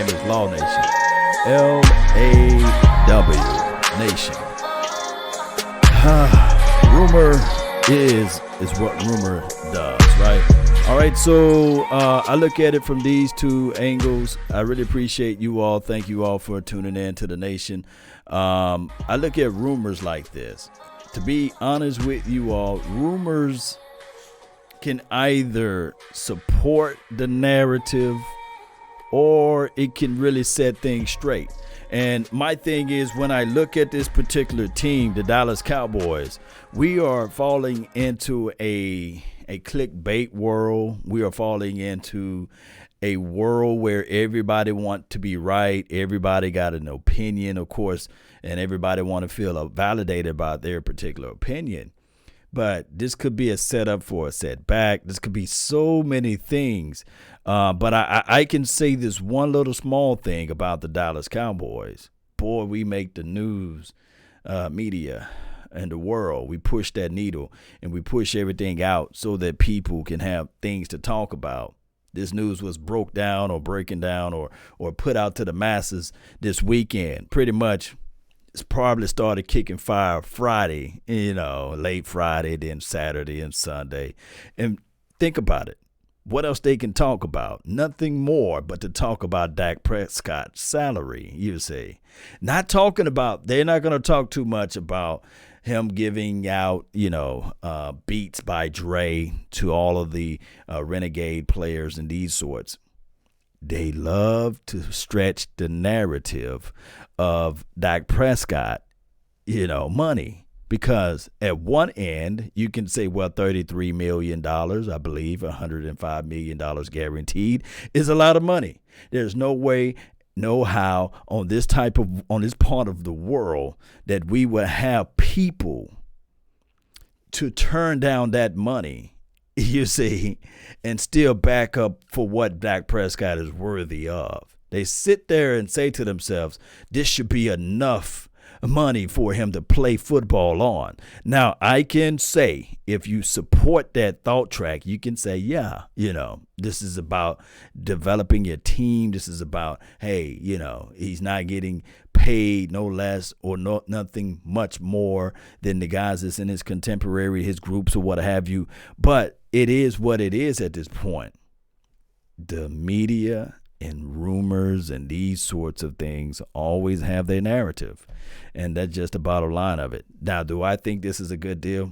name is Law Nation. L-A-W Nation. Rumor is what rumor does, right? All right, so I look at it from these two angles. I really appreciate you all. Thank you all for tuning in to the Nation. I look at rumors like this. To be honest with you all, rumors can either support the narrative or it can really set things straight. And my thing is, when I look at this particular team, the Dallas Cowboys, we are falling into a clickbait world. We are falling into a world where everybody wants to be right. Everybody got an opinion, of course, and everybody want to feel validated about their particular opinion. But this could be a setup for a setback. This could be so many things. But I can say this one little small thing about the Dallas Cowboys. Boy, we make the news media and the world. We push that needle and we push everything out so that people can have things to talk about. This news was breaking down or put out to the masses this weekend. Pretty much. It's probably started kicking fire Friday, late Friday, then Saturday and Sunday. And think about it. What else they can talk about? Nothing more but to talk about Dak Prescott's salary, you see. They're not going to talk too much about him giving out, beats by Dre to all of the renegade players and these sorts. They love to stretch the narrative of Dak Prescott, money. Because at one end, you can say, well, $33 million, I believe, $105 million guaranteed is a lot of money. There's no way, no how on this part of the world that we would have people to turn down that money, you see, and still back up for what Dak Prescott is worthy of. They sit there and say to themselves, this should be enough money for him to play football on. Now, I can say, if you support that thought track, you can say, yeah, this is about developing your team. This is about, hey, he's not getting paid no less or nothing much more than the guys that's in his groups or what have you. But it is what it is at this point. The media and rumors and these sorts of things always have their narrative. And that's just the bottom line of it. Now, do I think this is a good deal?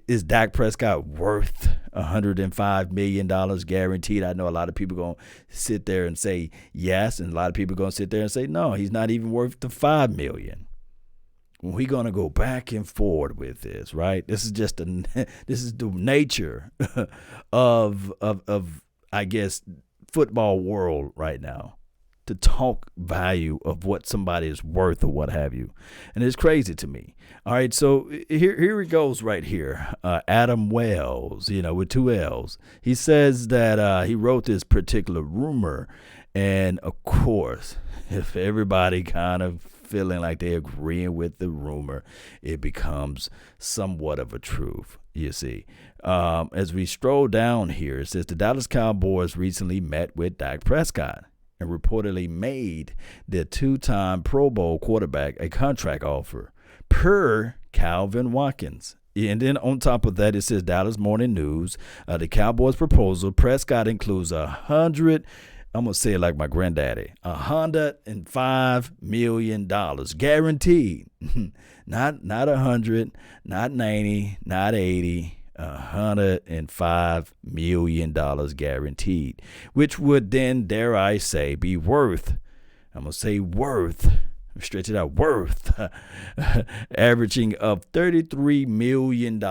Is Dak Prescott worth $105 million guaranteed? I know a lot of people going to sit there and say yes, and a lot of people going to sit there and say no, he's not even worth the $5 million. We're going to go back and forward with this, right? This is just this is the nature of I guess football world right now, to talk value of what somebody is worth or what have you. And it's crazy to me. All right, so here it goes right here. Adam Wells, with two L's. He says that he wrote this particular rumor. And, of course, if everybody kind of feeling like they're agreeing with the rumor, it becomes somewhat of a truth, you see. As we stroll down here, it says the Dallas Cowboys recently met with Dak Prescott and reportedly made the two-time Pro Bowl quarterback a contract offer, per Calvin Watkins. And then on top of that, it says Dallas Morning News, the Cowboys' proposal, Prescott includes I'm going to say it like my granddaddy, $105 million guaranteed. not 100, not 90, not 80, $105 million guaranteed, which would then, dare I say, be worth, stretch it out, worth, averaging of $33 million.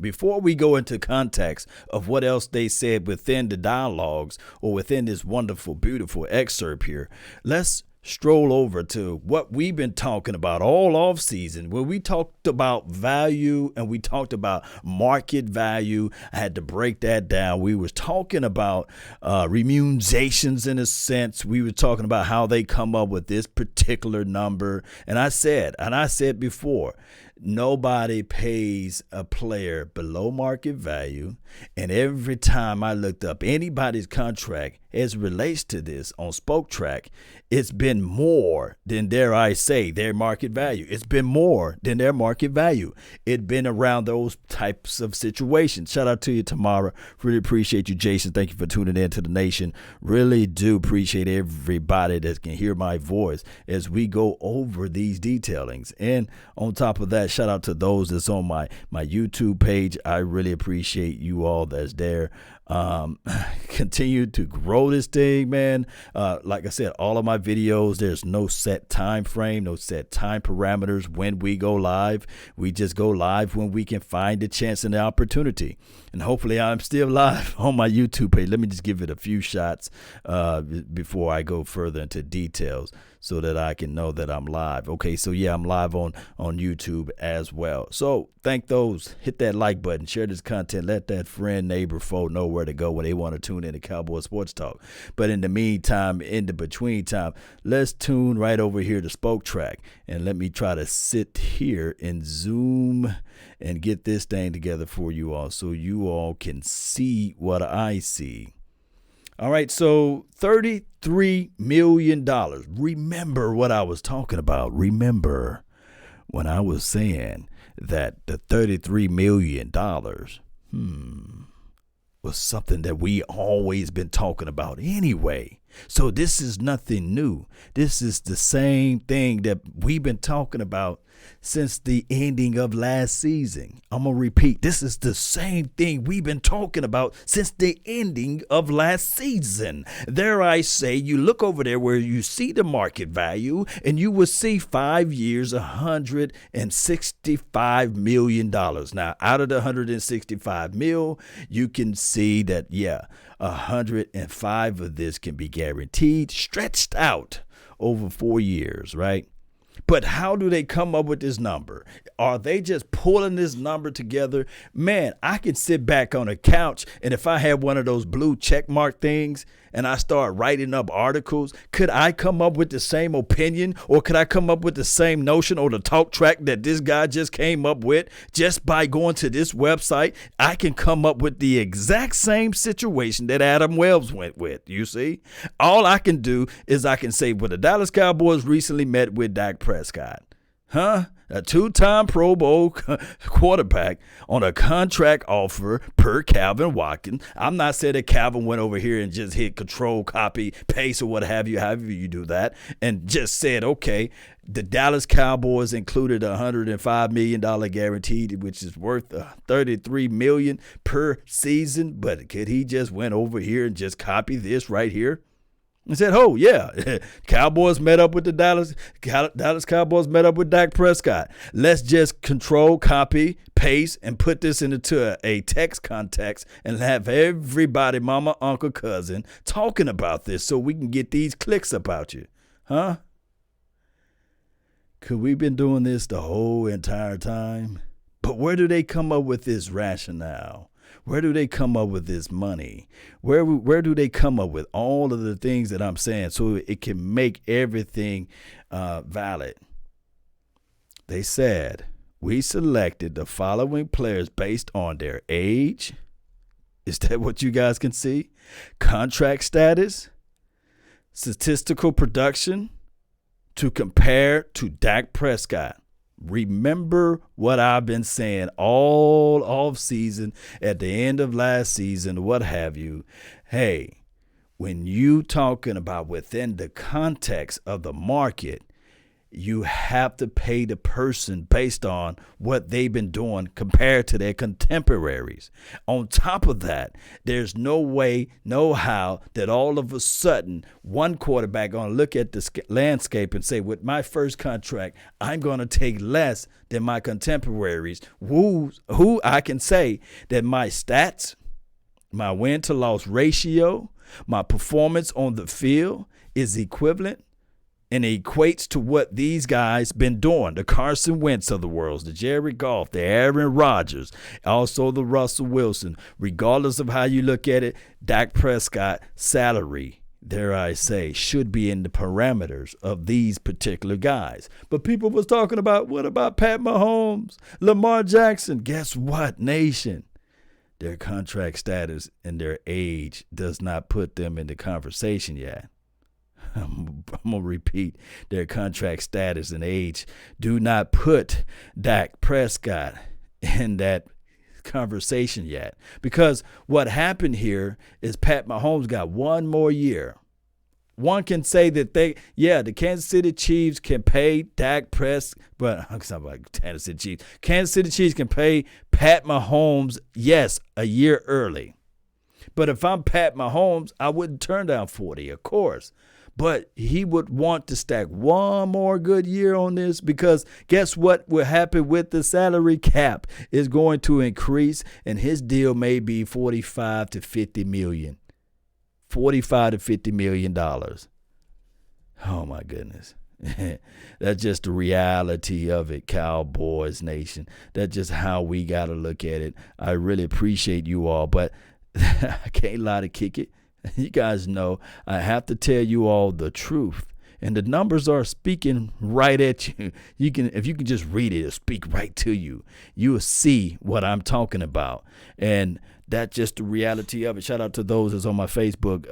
Before we go into context of what else they said within the dialogues or within this wonderful, beautiful excerpt here, let's stroll over to what we've been talking about all off season, where we talked about value and we talked about market value. I had to break that down. We was talking about remunerations in a sense. We were talking about how they come up with this particular number. And I said before, nobody pays a player below market value. And every time I looked up anybody's contract as it relates to this on Spoke Track, it's been more than, dare I say, their market value. It's been more than their market value. It's been around those types of situations. Shout out to you, Tamara. Really appreciate you, Jason. Thank you for tuning in to the nation. Really do appreciate everybody that can hear my voice as we go over these detailings. And on top of that, shout out to those that's on my YouTube page. I really appreciate you all that's there. Continue to grow this thing, man. Like I said, all of my videos, there's no set time frame, no set time parameters when we go live. We just go live when we can find the chance and the opportunity. And hopefully I'm still live on my YouTube page. Let me just give it a few shots before I go further into details so that I can know that I'm live. Okay, so yeah, I'm live on YouTube as well. So thank those. Hit that like button. Share this content. Let that friend, neighbor, foe know where to go when they want to tune in to Cowboy Sports Talk. But in the meantime, in the between time, let's tune right over here to Spoke Track. And let me try to sit here and zoom and get this thing together for you all so you all can see what I see. All right, so $33 million. Remember what I was talking about. Remember when I was saying that the $33 million was something that we always been talking about anyway. So this is nothing new. This is the same thing that we've been talking about since the ending of last season. I'm going to repeat. This is the same thing we've been talking about since the ending of last season. There I say, you look over there where you see the market value and you will see 5 years, $165 million. Now, out of the $165 million, you can see that, 105 of this can be guaranteed, stretched out over 4 years, right? But how do they come up with this number? Are they just pulling this number together? Man, I can sit back on a couch, and if I had one of those blue check mark things and I start writing up articles, could I come up with the same opinion, or could I come up with the same notion or the talk track that this guy just came up with just by going to this website? I can come up with the exact same situation that Adam Wells went with, you see? All I can do is I can say, well, the Dallas Cowboys recently met with Dak Prescott. A two-time Pro Bowl quarterback on a contract offer per Calvin Watkins. I'm not saying that Calvin went over here and just hit control, copy, paste, or what have you, however you do that, and just said, okay, the Dallas Cowboys included a $105 million guaranteed, which is worth $33 million per season. But could he just went over here and just copy this right here? And said, oh, yeah, Cowboys met up with the Dallas Cowboys met up with Dak Prescott. Let's just control, copy, paste, and put this into a text context and have everybody, mama, uncle, cousin, talking about this so we can get these clicks about you. Huh? Could we been doing this the whole entire time? But where do they come up with this rationale? Where do they come up with this money? Where do they come up with all of the things that I'm saying so it can make everything valid? They said, we selected the following players based on their age. Is that what you guys can see? Contract status, statistical production to compare to Dak Prescott. Remember what I've been saying all off season, at the end of last season, what have you. Hey, when you talking about within the context of the market, you have to pay the person based on what they've been doing compared to their contemporaries. On top of that, there's no way, no how that all of a sudden one quarterback going to look at the landscape and say, with my first contract, I'm going to take less than my contemporaries, who I can say that my stats, my win to loss ratio, my performance on the field is equivalent and it equates to what these guys been doing. The Carson Wentz of the world, the Jerry Goff, the Aaron Rodgers, also the Russell Wilson. Regardless of how you look at it, Dak Prescott salary dare I say, should be in the parameters of these particular guys. But people was talking about, what about Pat Mahomes, Lamar Jackson? Guess what, nation? Their contract status and their age does not put them in the conversation yet. I'm going to repeat, their contract status and age do not put Dak Prescott in that conversation yet. Because what happened here is Pat Mahomes got one more year. One can say that the Kansas City Chiefs can pay Dak Prescott, but I'm talking about Kansas City Chiefs. Kansas City Chiefs can pay Pat Mahomes, yes, a year early. But if I'm Pat Mahomes, I wouldn't turn down 40, of course. But he would want to stack one more good year on this, because guess what will happen with the salary cap is going to increase, and his deal may be $45 to $50 million. $45 to $50 million. Oh my goodness. That's just the reality of it, Cowboys Nation. That's just how we got to look at it. I really appreciate you all, but I can't lie to kick it. You guys know I have to tell you all the truth, and the numbers are speaking right at you. If you can just read it, it'll speak right to you. You will see what I'm talking about, and that's just the reality of it. Shout out to those that's on my Facebook.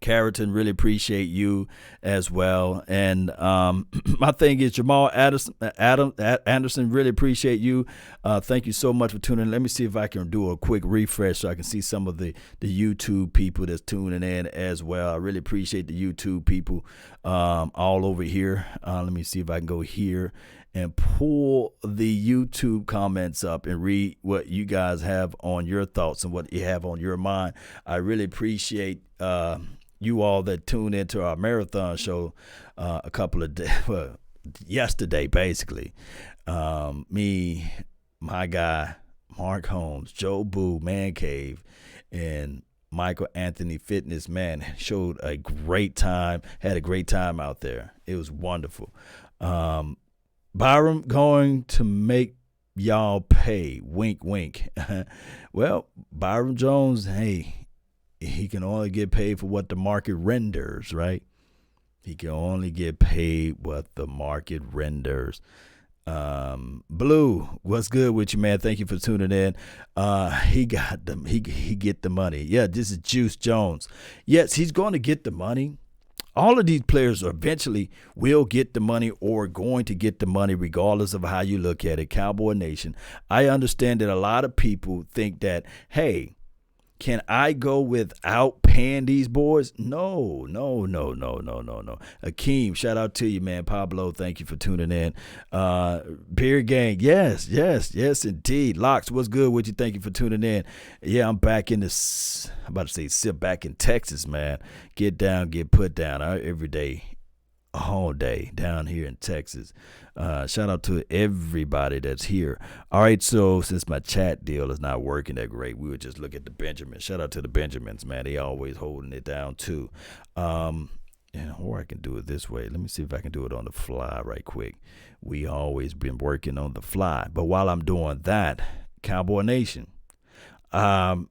Carrington, really appreciate you as well. And my thing is Jamal Anderson, really appreciate you. Thank you so much for tuning in. Let me see if I can do a quick refresh so I can see some of the YouTube people that's tuning in as well. I really appreciate the YouTube people all over here. Let me see if I can go here and pull the YouTube comments up and read what you guys have on your thoughts and what you have on your mind. I really appreciate you all that tuned into our marathon show a couple of days, well, yesterday, basically. Me, my guy, Mark Holmes, Joe Boo, Man Cave, and Michael Anthony Fitness, man, showed a great time, had a great time out there. It was wonderful. Byram going to make y'all pay. Wink, wink. Well, Byram Jones, hey, he can only get paid for what the market renders, right? He can only get paid what the market renders. Blue, what's good with you, man? Thank you for tuning in. He got them. He get the money. Yeah, this is Juice Jones. Yes, he's going to get the money. All of these players eventually will get the money or going to get the money regardless of how you look at it. Cowboy Nation, I understand that a lot of people think that, hey, can I go without paying these boys? No. Akeem, shout out to you, man. Pablo, thank you for tuning in. Beer Gang, yes, indeed. Locks, what's good with you? Thank you for tuning in. Yeah, I'm back in this, I'm about to say, sit back in Texas, man. Get down, get put down every day. All day down here in Texas. Shout out to everybody that's here. All right, so since my chat deal is not working that great, we would just look at the Benjamins. Shout out to the Benjamins, man. They always holding it down too. Or I can do it this way. Let me see if I can do it on the fly right quick. We always been working on the fly. But while I'm doing that, Cowboy Nation, I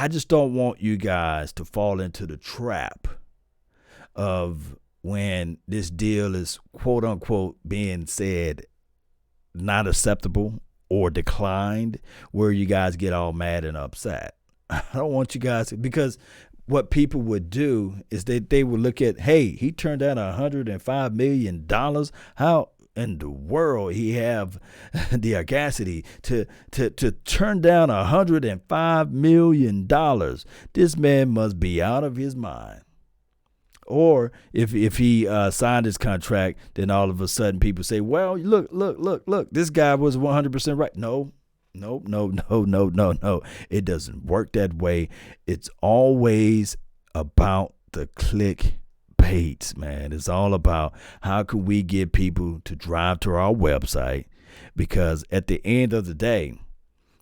just don't want you guys to fall into the trap of when this deal is quote unquote being said not acceptable or declined, where you guys get all mad and upset. I don't want you guys to, because what people would do is they would look at, hey, he turned down $105 million. How in the world he have the audacity to turn down $105 million? This man must be out of his mind. Or if he signed his contract, then all of a sudden people say, well, look, this guy was 100% right. No. It doesn't work that way. It's always about the clickbait, man. It's all about how can we get people to drive to our website, because at the end of the day,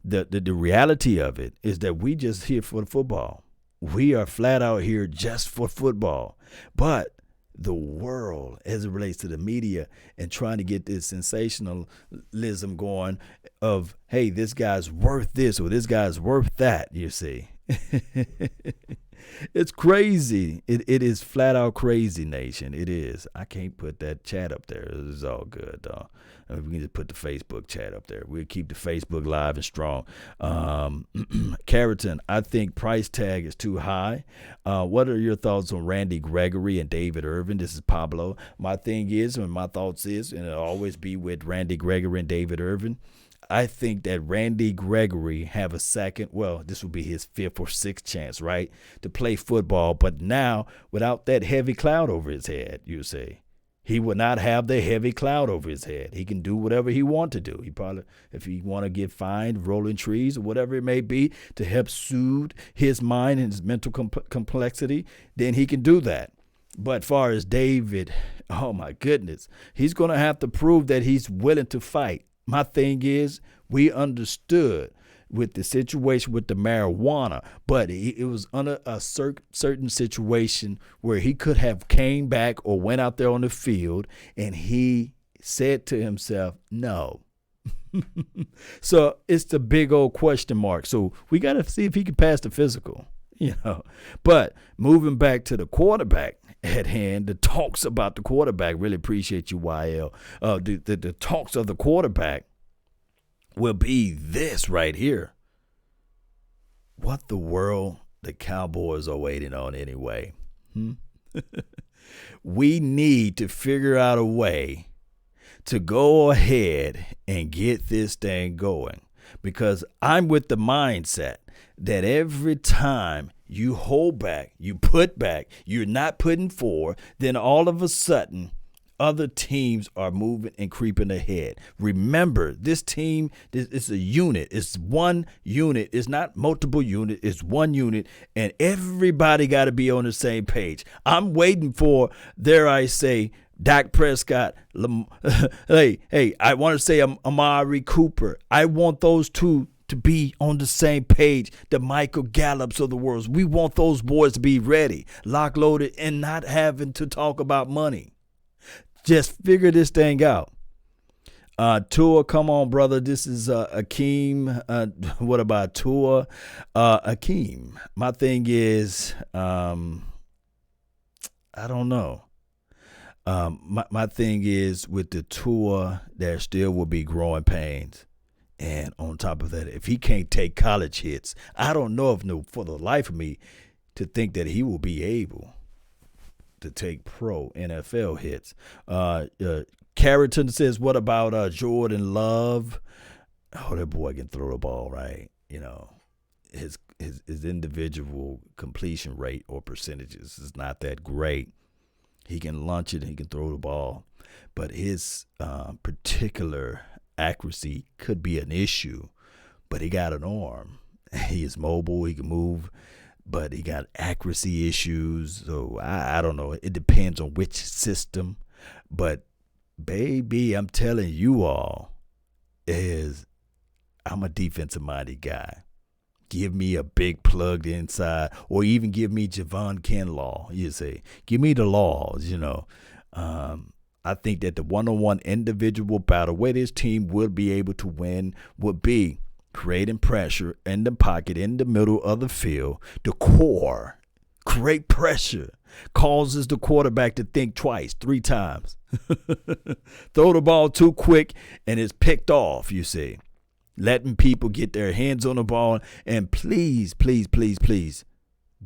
the reality of it is that we just here for the football. We are flat out here just for football. But the world, as it relates to the media and trying to get this sensationalism going of, hey, this guy's worth this or this guy's worth that, you see. It's crazy. It is flat out crazy, nation. It is. I can't put that chat up there. It's all good, though. We can just put the Facebook chat up there. We'll keep the Facebook live and strong. Carrington, I think price tag is too high. What are your thoughts on Randy Gregory and David Irvin? This is Pablo. My thing is, and my thoughts is, and it'll always be with Randy Gregory and David Irvin, I think that Randy Gregory have a second, well, this will be his fifth or sixth chance, right, to play football. But now, without that heavy cloud over his head, you say, he will not have the heavy cloud over his head. He can do whatever he want to do. He probably, if he want to get fined, rolling trees, or whatever it may be, to help soothe his mind and his mental complexity, then he can do that. But far as David, oh my goodness, he's going to have to prove that he's willing to fight. My thing is, we understood with the situation with the marijuana, but it was under a certain situation where he could have came back or went out there on the field, and he said to himself, no. So it's the big old question mark. So we got to see if he can pass the physical, But moving back to the quarterback at hand, the talks about the quarterback, really appreciate you, YL. The talks of the quarterback will be this right here. What the world the Cowboys are waiting on anyway? We need to figure out a way to go ahead and get this thing going, because I'm with the mindset that every time you hold back, you put back, you're not putting forward, then all of a sudden other teams are moving and creeping ahead. Remember, this team is a unit. It's one unit. It's not multiple units. It's one unit, and everybody got to be on the same page. I'm waiting for, dare I say, Dak Prescott. Hey, I want to say Amari Cooper. I want those two to be on the same page, the Michael Gallups of the world. We want those boys to be ready, lock loaded, and not having to talk about money. Just figure this thing out. Tua, come on, brother. This is Akeem. What about Tua? Akeem. My thing is, I don't know. My thing is with the Tua, there still will be growing pains. And on top of that, if he can't take college hits, I don't know for the life of me to think that he will be able to take pro NFL hits. Carrington says, what about Jordan Love? Oh, that boy can throw the ball, right? His individual completion rate or percentages is not that great. He can launch it, he can throw the ball, but his particular accuracy could be an issue. But he got an arm. He is mobile, he can move, but he got accuracy issues. So I don't know. It depends on which system. But baby, I'm telling you all, I'm a defensive-minded guy. Give me a big plugged inside, or even give me Javon Kinlaw. You say, give me the laws, I think that the one-on-one individual battle where this team will be able to win would be creating pressure in the pocket, in the middle of the field. The core, create pressure, causes the quarterback to think twice, 3 times. Throw the ball too quick and it's picked off, you see. Letting people get their hands on the ball. And please, please, please, please,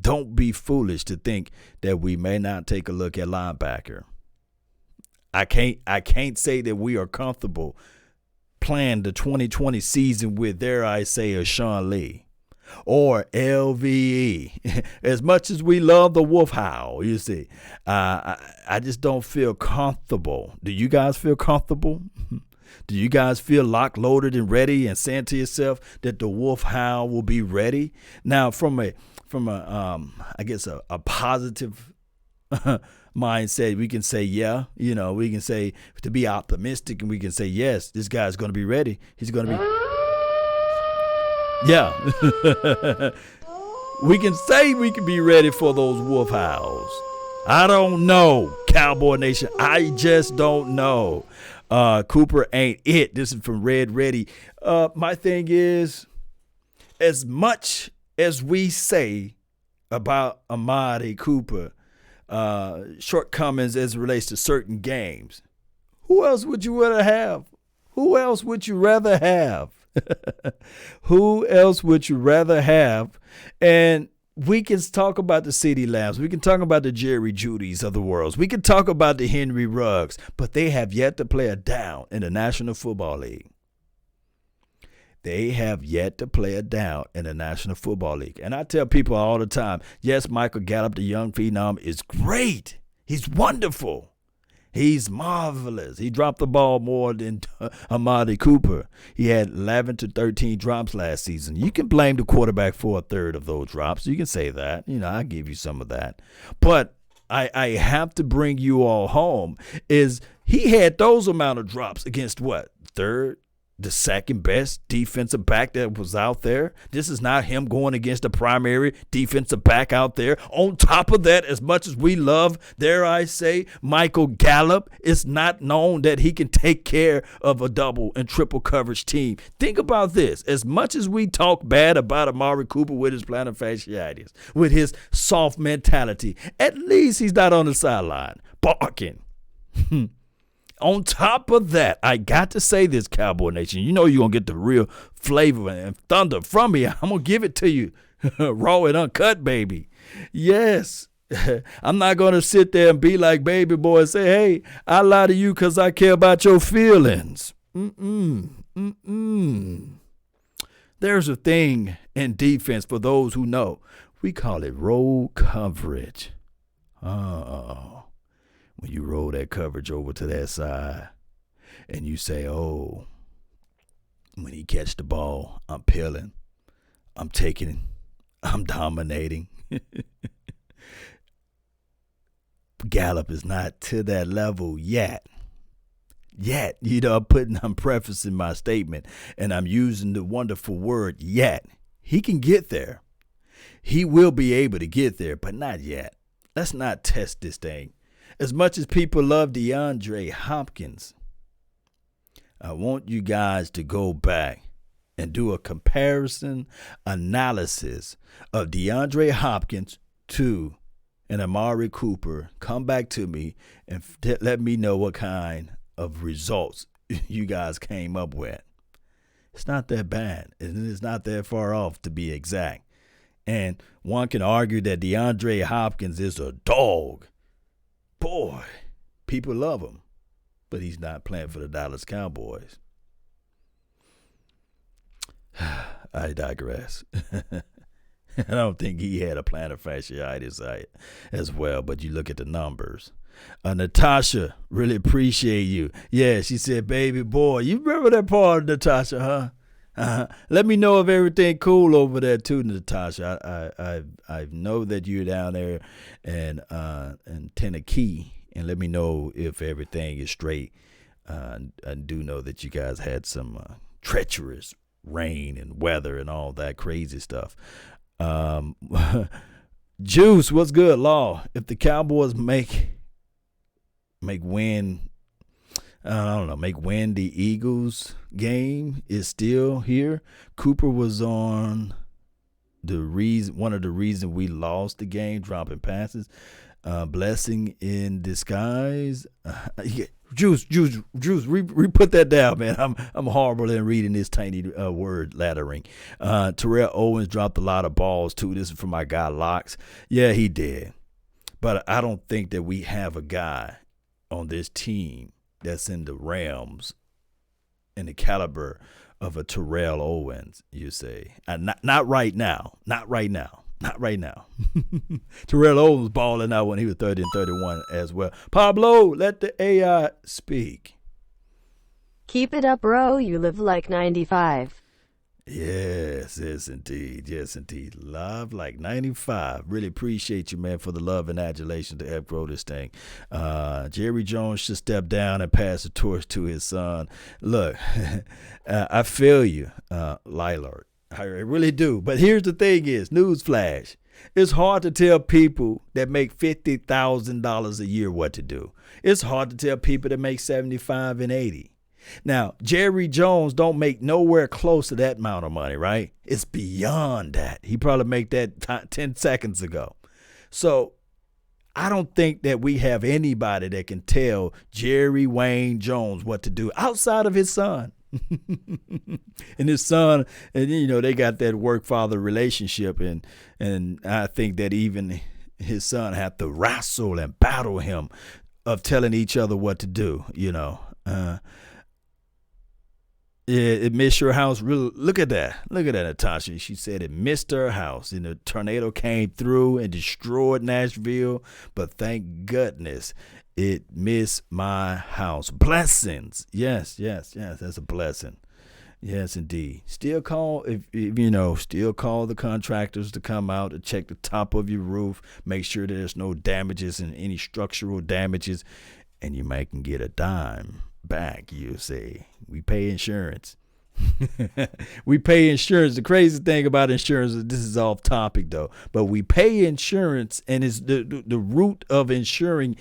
don't be foolish to think that we may not take a look at linebacker. I can't say that we are comfortable playing the 2020 season with, dare I say, a Sean Lee or LVE. As much as we love the Wolf Howl, you see, I just don't feel comfortable. Do you guys feel comfortable? Do you guys feel locked, loaded, and ready, and saying to yourself that the Wolf Howl will be ready? Now, from a positive mindset, we can say, yeah, we can say to be optimistic, and we can say, yes, this guy's going to be ready. He's going to be, yeah. We can say we can be ready for those Wolf Howls. I don't know, Cowboy Nation. I just don't know. Cooper ain't it. This is from Red Ready. My thing is, as much as we say about Amari Cooper shortcomings as it relates to certain games. Who else would you rather have? Who else would you rather have? Who else would you rather have? And we can talk about the CeeDee Lambs. We can talk about the Jerry Judys of the world. We can talk about the Henry Ruggs, but they have yet to play a down in the National Football League. They have yet to play a down in the National Football League. And I tell people all the time, yes, Michael Gallup, the young phenom, is great. He's wonderful. He's marvelous. He dropped the ball more than Amari Cooper. He had 11 to 13 drops last season. You can blame the quarterback for a third of those drops. You can say that. I'll give you some of that. But I have to bring you all home is he had those amount of drops against what? The second best defensive back that was out there. This is not him going against the primary defensive back out there. On top of that, as much as we love, dare I say, Michael Gallup, it's not known that he can take care of a double and triple coverage team. Think about this. As much as we talk bad about Amari Cooper with his plantar fasciitis, with his soft mentality, at least he's not on the sideline barking. On top of that, I got to say this, Cowboy Nation. You know you're going to get the real flavor and thunder from me. I'm going to give it to you raw and uncut, baby. Yes. I'm not going to sit there and be like baby boy and say, hey, I lie to you because I care about your feelings. There's a thing in defense for those who know. We call it roll coverage. When you roll that coverage over to that side and you say, oh, when he catch the ball, I'm peeling, I'm taking, I'm dominating. Gallup is not to that level yet. I'm prefacing my statement and I'm using the wonderful word yet. He can get there. He will be able to get there, but not yet. Let's not test this thing. As much as people love DeAndre Hopkins, I want you guys to go back and do a comparison analysis of DeAndre Hopkins to an Amari Cooper. Come back to me and let me know what kind of results you guys came up with. It's not that bad, and it's not that far off to be exact. And one can argue that DeAndre Hopkins is a dog. Boy, people love him, but he's not playing for the Dallas Cowboys. I digress. I don't think he had a plantar fasciitis as well, but you look at the numbers. Natasha, really appreciate you. Yeah, she said, baby boy. You remember that part, Natasha, huh? Let me know if everything cool over there too, Natasha. I know that you're down there in Tennessee, and let me know if everything is straight. I do know that you guys had some treacherous rain and weather and all that crazy stuff. Juice, what's good, Law? If the Cowboys make win the Eagles game is still here. Cooper was on one of the reasons we lost the game, dropping passes. Blessing in disguise. Juice, put that down, man. I'm horrible in reading this tiny word lettering. Terrell Owens dropped a lot of balls too. This is from my guy Locks. Yeah, he did. But I don't think that we have a guy on this team that's in the realms and the caliber of a Terrell Owens, you say. Not right now. Terrell Owens balling out when he was 30 and 31 as well. Pablo, let the AI speak. Keep it up, bro. You live like 95. Yes, indeed. Love like 95. Really appreciate you, man, for the love and adulation to help grow this thing. Jerry Jones should step down and pass the torch to his son. Look, I feel you, Lillard. I really do. But here's the thing is, newsflash. It's hard to tell people that make $50,000 a year what to do. It's hard to tell people that make 75 and 80. Now, Jerry Jones don't make nowhere close to that amount of money, right? It's beyond that. He probably made that 10 seconds ago. So I don't think that we have anybody that can tell Jerry Wayne Jones what to do outside of his son. And his son, and they got that work-father relationship, and I think that even his son had to wrestle and battle him of telling each other what to do, It missed your house. Really, look at that, Natasha. She said it missed her house, and the tornado came through and destroyed Nashville. But thank goodness it missed my house. Blessings, yes. That's a blessing. Yes, indeed. Still call Still call the contractors to come out and check the top of your roof. Make sure there's no damages and any structural damages, and you might can get a dime back. You say we pay insurance. We pay insurance. The crazy thing about insurance is, this is off topic though, but we pay insurance, and it's the root of insurance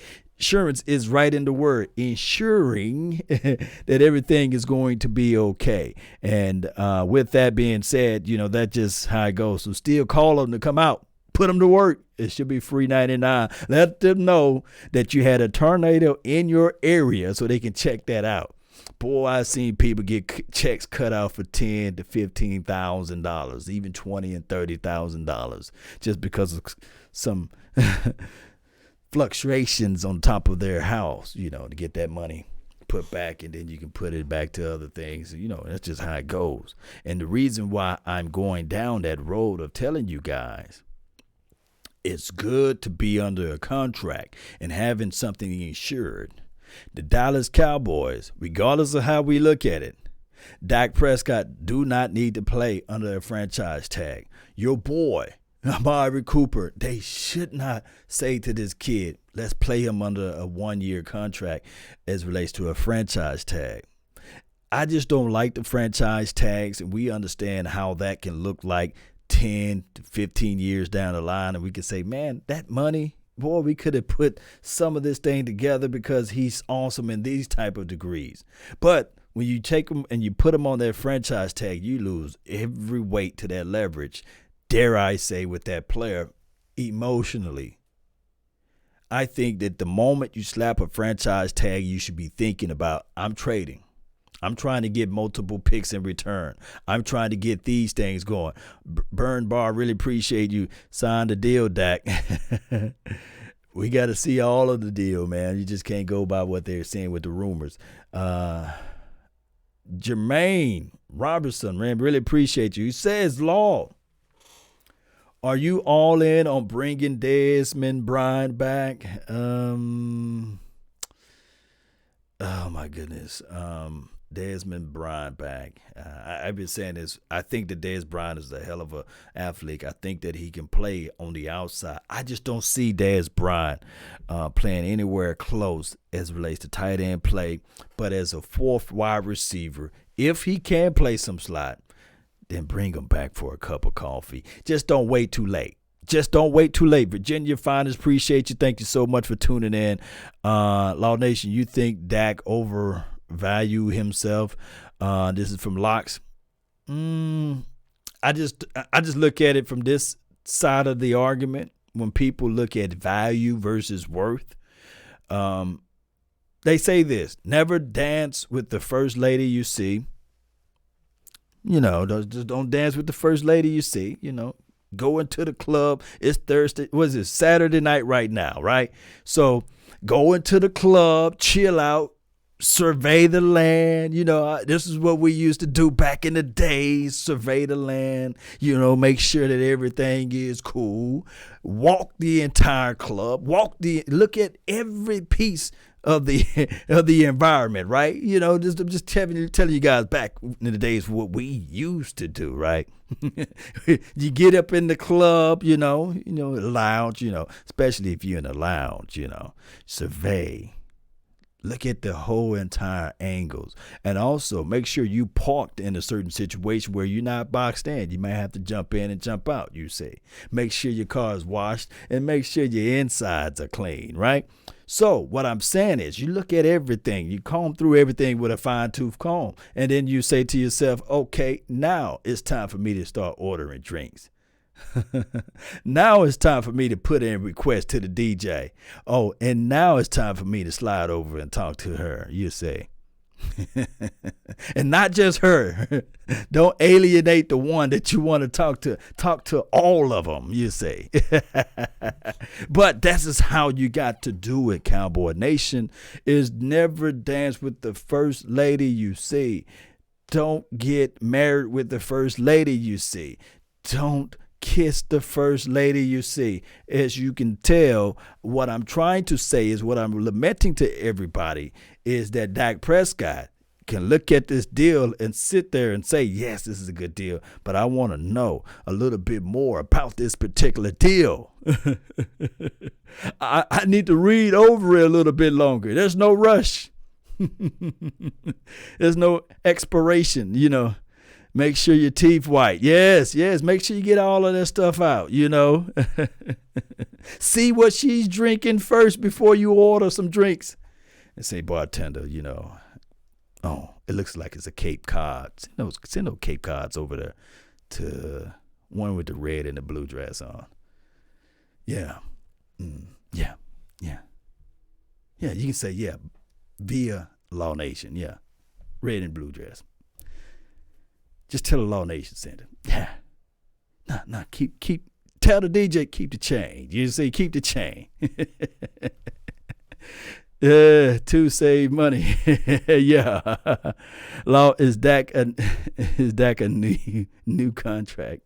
is right in the word ensuring that everything is going to be okay. And with that being said, that's just how it goes. So still call them to come out, put them to work. It should be free 99. Let them know that you had a tornado in your area so they can check that out. Boy, I've seen people get checks cut out for $10,000 to $15,000, even $20,000 and $30,000, just because of some fluctuations on top of their house, to get that money put back, and then you can put it back to other things. That's just how it goes. And the reason why I'm going down that road of telling you guys, it's good to be under a contract and having something insured. The Dallas Cowboys, regardless of how we look at it, Dak Prescott do not need to play under a franchise tag. Your boy, Amari Cooper, they should not say to this kid, let's play him under a 1-year contract as relates to a franchise tag. I just don't like the franchise tags, and we understand how that can look like 10 to 15 years down the line, and we can say, man, that money, boy, we could have put some of this thing together because he's awesome in these type of degrees. But when you take him and you put him on that franchise tag, you lose every weight to that leverage, dare I say, with that player emotionally. I think that the moment you slap a franchise tag, you should be thinking about, I'm trading. I'm trying to get multiple picks in return. I'm trying to get these things going. Burn Bar, really appreciate you. Sign the deal, Dak. We got to see all of the deal, man. You just can't go by what they're saying with the rumors. Jermaine Robertson, man, really appreciate you. He says, Law, are you all in on bringing Desmond Bryant back? Oh, my goodness. Desmond Bryant back. I've been saying this. I think that Dez Bryant is a hell of a athlete. I think that he can play on the outside. I just don't see Dez Bryant playing anywhere close as it relates to tight end play. But as a fourth wide receiver, if he can play some slot, then bring him back for a cup of coffee. Just don't wait too late. Just don't wait too late. Virginia Finest, appreciate you. Thank you so much for tuning in. Law Nation, you think Dak overvalue himself? This is from Locks. I just look at it from this side of the argument. When people look at value versus worth, they say this: never dance with the first lady you see. Just don't dance with the first lady you see. Go into the club. It's Thursday. What is it? Saturday night right now, right? So go into the club, chill out, survey the land. This is what we used to do back in the days. Survey the land. Make sure that everything is cool. Walk the entire club. Look at every piece of the environment, right? Just telling you guys back in the days what we used to do, right? You get up in the club, lounge, especially if you're in a lounge, survey. Look at the whole entire angles. And also make sure you parked in a certain situation where you're not boxed in. You might have to jump in and jump out, you say. Make sure your car is washed and make sure your insides are clean, right? So what I'm saying is you look at everything, you comb through everything with a fine tooth comb. And then you say to yourself, okay, now it's time for me to start ordering drinks. Now it's time for me to put in requests to the DJ. Oh, and now it's time for me to slide over and talk to her, you say. And not just her. Don't alienate the one that you want to talk to. Talk to all of them, you say. But that's just how you got to do it, Cowboy Nation, is never dance with the first lady you see. Don't get married with the first lady you see. Don't kiss the first lady you see. As you can tell, what I'm trying to say is, what I'm lamenting to everybody is that Dak Prescott can look at this deal and sit there and say, yes, this is a good deal, but I want to know a little bit more about this particular deal. I need to read over it a little bit longer. There's no rush. There's no expiration, Make sure your teeth white. Yes. Make sure you get all of that stuff out, See what she's drinking first before you order some drinks. And say, bartender, oh, it looks like it's a Cape Cod. Send those Cape Cods over there to one with the red and the blue dress on. Yeah. Yeah. Yeah, you can say, yeah, via Law Nation. Yeah. Red and blue dress. Just tell the Law Nation send it. Yeah. Nah, tell the DJ, keep the chain. You say, keep the chain. Yeah, to save money. Yeah. Law, is Dak a new contract?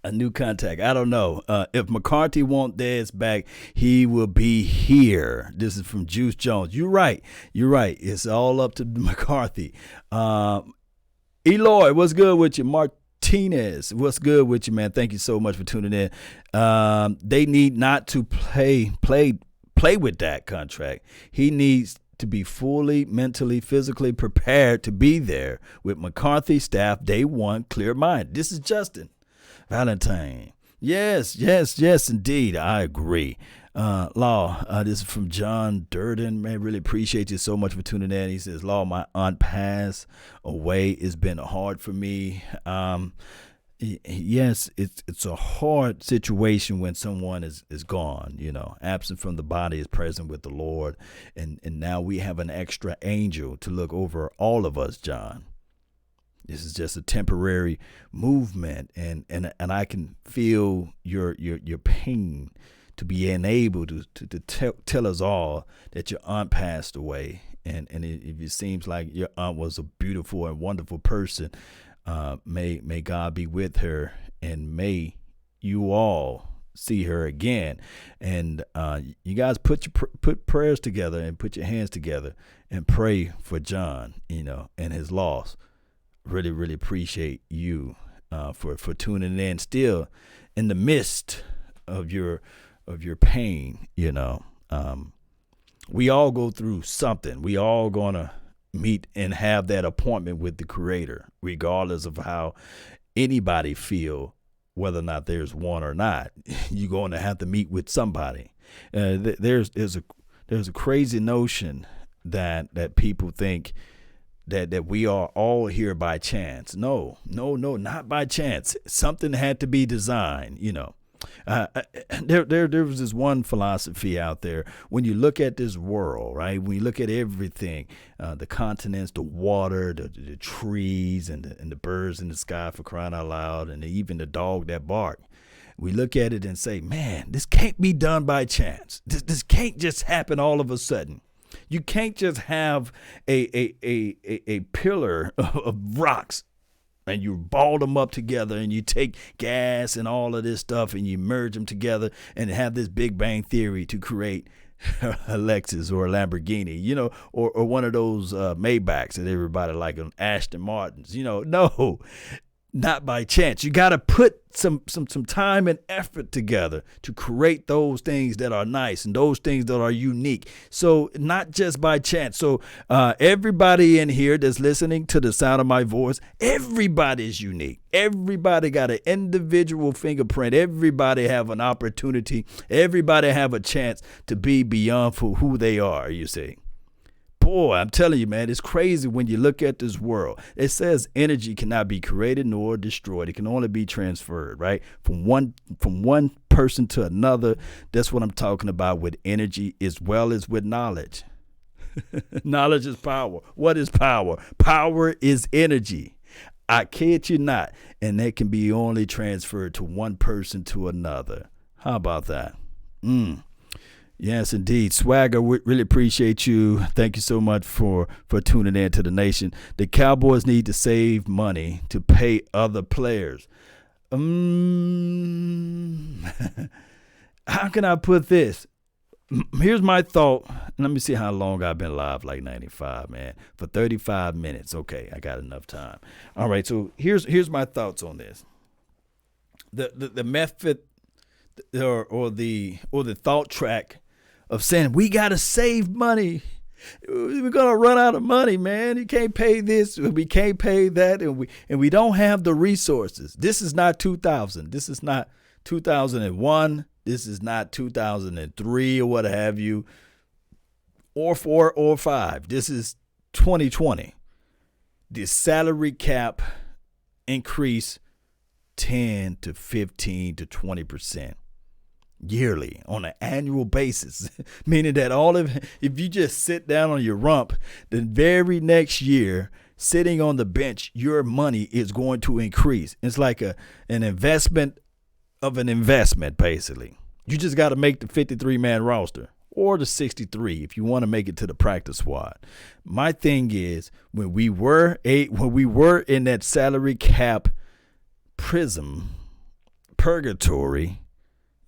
A new contact. I don't know. If McCarthy wants Dez back, he will be here. This is from Juice Jones. You're right. It's all up to McCarthy. Eloy, what's good with you? Martinez, what's good with you, man? Thank you so much for tuning in. They need not to play with that contract. He needs to be fully, mentally, physically prepared to be there with McCarthy staff day one, clear mind. This is Justin Valentine. Yes, indeed. I agree. Law, this is from John Durden. Man, really appreciate you so much for tuning in. He says, Law, my aunt passed away. It's been hard for me. Yes, it's a hard situation when someone is gone, absent from the body, is present with the Lord. And now we have an extra angel to look over all of us, John. This is just a temporary movement, and I can feel your pain to be unable to tell us all that your aunt passed away. And if it seems like your aunt was a beautiful and wonderful person, may God be with her, and may you all see her again. And you guys put prayers together and put your hands together and pray for John, and his loss. Really, really appreciate you for tuning in still in the midst of your pain. We all go through something. We all gonna meet and have that appointment with the Creator, regardless of how anybody feel, whether or not there's one or not. You're going to have to meet with somebody. There's a crazy notion that people think that we are all here by chance. No, not by chance. Something had to be designed, There was this one philosophy out there. When you look at this world, right? When you look at everything, the continents, the water, the trees, and the birds in the sky, for crying out loud, and even the dog that bark. We look at it and say, man, this can't be done by chance. This can't just happen all of a sudden. You can't just have a pillar of rocks and you ball them up together and you take gas and all of this stuff and you merge them together and have this Big Bang Theory to create a Lexus or a Lamborghini, or one of those Maybachs that everybody like, on Aston Martins. No, not by chance. You got to put some time and effort together to create those things that are nice and those things that are unique. So not just by chance. So everybody in here that's listening to the sound of my voice, everybody is unique. Everybody got an individual fingerprint. Everybody have an opportunity. Everybody have a chance to be beyond for who they are, you see. Boy, I'm telling you, man, it's crazy when you look at this world. It says energy cannot be created nor destroyed. It can only be transferred, right? From one person to another. That's what I'm talking about with energy as well as with knowledge. Knowledge is power. What is power? Power is energy. I kid you not. And that can be only transferred to one person to another. How about that? Yes, indeed. Swagger, we really appreciate you. Thank you so much for tuning in to the nation. The Cowboys need to save money to pay other players. How can I put this? Here's my thought. Let me see how long I've been live, like 95, man. For 35 minutes. Okay, I got enough time. All right, so here's my thoughts on this. The method or the thought track of saying we got to save money. We're going to run out of money, man. You can't pay this. We can't pay that. And we don't have the resources. This is not 2000. This is not 2001. This is not 2003 or what have you. Or 4 or 5. This is 2020. The salary cap increase 10 to 15 to 20%. Yearly on an annual basis, meaning that if you just sit down on your rump, the very next year, sitting on the bench, your money is going to increase. It's like an investment of an investment, basically. You just got to make the 53-man roster or the 63 if you want to make it to the practice squad. My thing is when we were in that salary cap purgatory.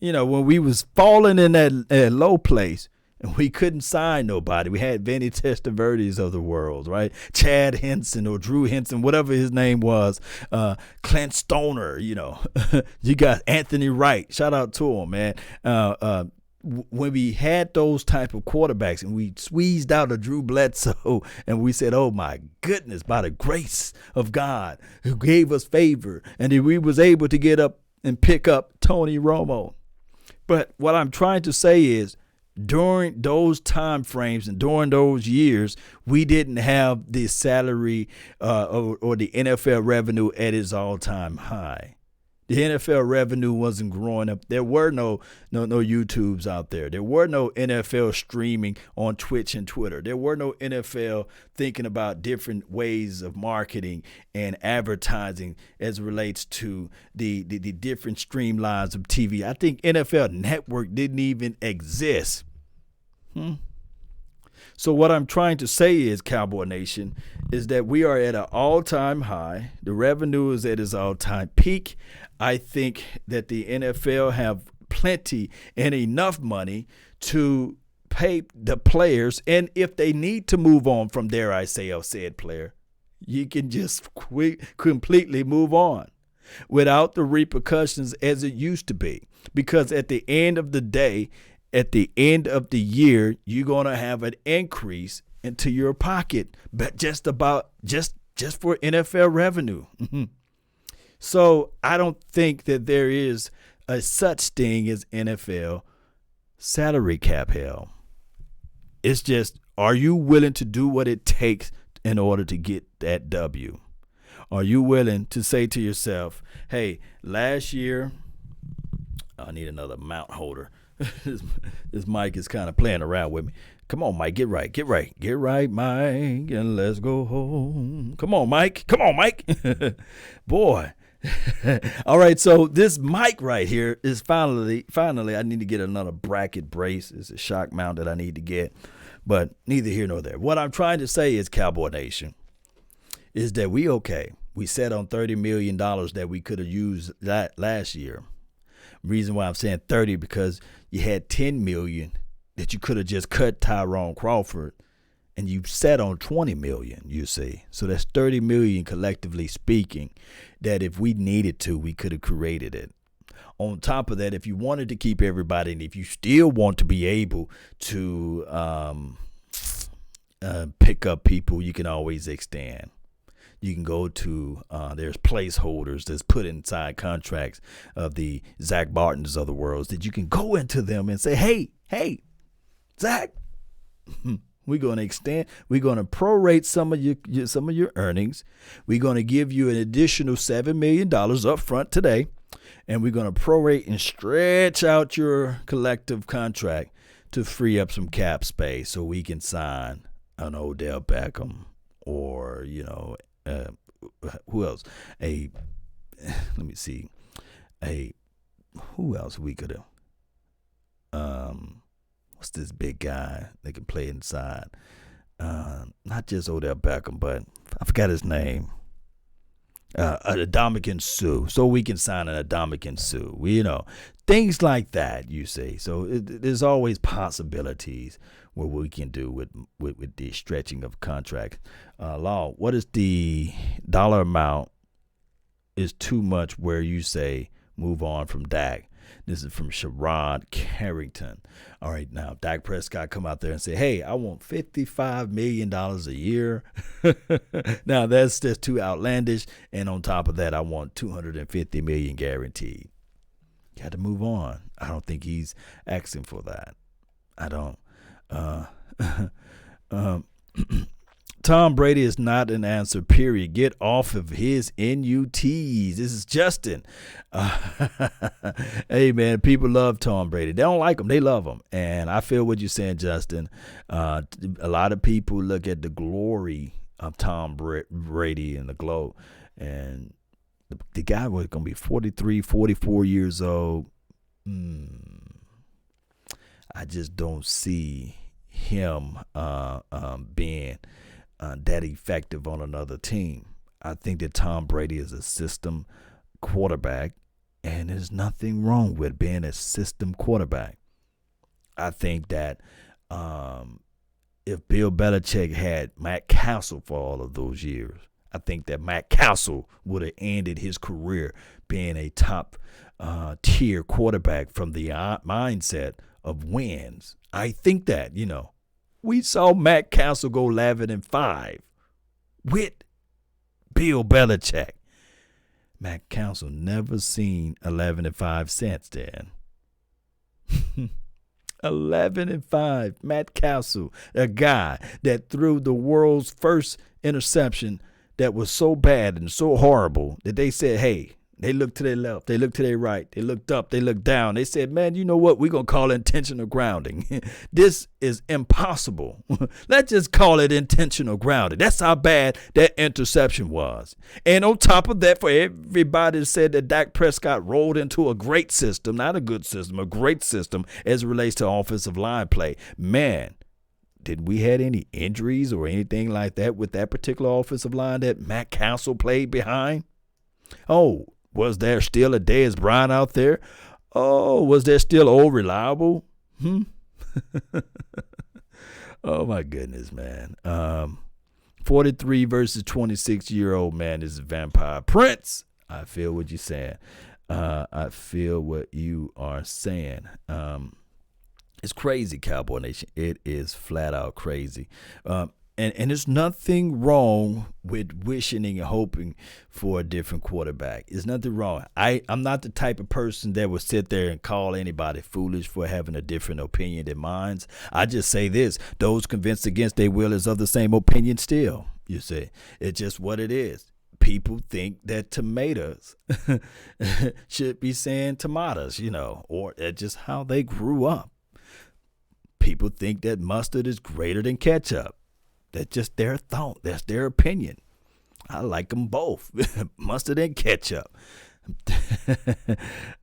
You know, when we was falling in that low place and we couldn't sign nobody. We had Vinny Testaverdes of the world, right? Chad Henson or Drew Henson, whatever his name was. Clint Stoner, you know. You got Anthony Wright. Shout out to him, man. When we had those type of quarterbacks and we squeezed out a Drew Bledsoe and we said, oh, my goodness, by the grace of God who gave us favor. And then we was able to get up and pick up Tony Romo. But what I'm trying to say is during those time frames and during those years, we didn't have the salary or the NFL revenue at its all-time high. The NFL revenue wasn't growing up. There were no YouTubes out there. There were no NFL streaming on Twitch and Twitter. There were no NFL thinking about different ways of marketing and advertising as it relates to the different streamlines of TV. I think NFL Network didn't even exist. So what I'm trying to say is, Cowboy Nation, is that we are at an all-time high. The revenue is at its all-time peak. I think that the NFL have plenty and enough money to pay the players. And if they need to move on from, dare I say, a said player, you can just completely move on without the repercussions as it used to be. Because at the end of the day, at the end of the year, you're going to have an increase into your pocket, but just for NFL revenue. So I don't think that there is a such thing as NFL salary cap hell. It's just, are you willing to do what it takes in order to get that W? Are you willing to say to yourself, hey, last year, I need another mount holder. This mic is kind of playing around with me. Come on, Mike, get right, Mike, and let's go home. Come on, Mike. Boy. All right, so this mic right here is finally, I need to get another bracket brace. It's a shock mount that I need to get, but neither here nor there. What I'm trying to say is, Cowboy Nation, is that we set on $30 million that we could have used last year. Reason why I'm saying 30, because you had $10 million that you could have just cut Tyrone Crawford and you've set on 20 million, you see. So that's 30 million collectively speaking, that if we needed to, we could have created it. On top of that, if you wanted to keep everybody, and if you still want to be able to pick up people, you can always extend. You can go to, there's placeholders that's put inside contracts of the Zach Bartons of the world that you can go into them and say, hey, Zach, we're going to extend. We're going to prorate some of your earnings. We're going to give you an additional $7 million up front today, and we're going to prorate and stretch out your collective contract to free up some cap space so we can sign an Odell Beckham or, who else? Let me see. Who else we could have? What's this big guy that can play inside? Not just Odell Beckham, but I forgot his name. Adamakin Sue. So we can sign an Adamakin Sue. Things like that, you see. So there's always possibilities what we can do with the stretching of contracts. Law, what is the dollar amount is too much where you say move on from Dak? This is from Sherrod Carrington. All right, now Dak Prescott come out there and say, hey, I want $55 million a year. Now that's just too outlandish. And on top of that, I want $250 million guaranteed. Got to move on. I don't think he's asking for that. I don't. Tom Brady is not an answer, period. Get off of his NUTs. This is Justin. Hey, man, people love Tom Brady. They don't like him. They love him. And I feel what you're saying, Justin. A lot of people look at the glory of Tom Brady and the glow. And the guy was going to be 43, 44 years old. I just don't see him being that effective on another team. I think that Tom Brady is a system quarterback, and there's nothing wrong with being a system quarterback. I think that if Bill Belichick had Matt Castle for all of those years, I think that Matt Castle would have ended his career being a top tier quarterback from the mindset of wins. I think that, we saw Matt Castle go 11-5 with Bill Belichick. Matt Castle never seen 11-5 since then. 11-5. Matt Castle, a guy that threw the world's first interception that was so bad and so horrible that they said, hey, they looked to their left, they looked to their right, they looked up, they looked down. They said, man, you know what? We're going to call it intentional grounding. This is impossible. Let's just call it intentional grounding. That's how bad that interception was. And on top of that, for everybody that said that Dak Prescott rolled into a great system, not a good system, a great system as it relates to offensive line play. Man, did we had any injuries or anything like that with that particular offensive line that Matt Castle played behind? Oh, was there still a Dez Bryant out there? Oh, was there still old reliable? Oh, my goodness, man. 43 versus 26-year-old man is a vampire. Prince, I feel what you're saying. I feel what you are saying. It's crazy, Cowboy Nation. It is flat out crazy. And there's nothing wrong with wishing and hoping for a different quarterback. There's nothing wrong. I'm not the type of person that would sit there and call anybody foolish for having a different opinion than mine. I just say this. Those convinced against their will is of the same opinion still, you see. It's just what it is. People think that tomatoes should be saying tomatoes, or that's just how they grew up. People think that mustard is greater than ketchup. That's just their thought. That's their opinion. I like them both, mustard and ketchup.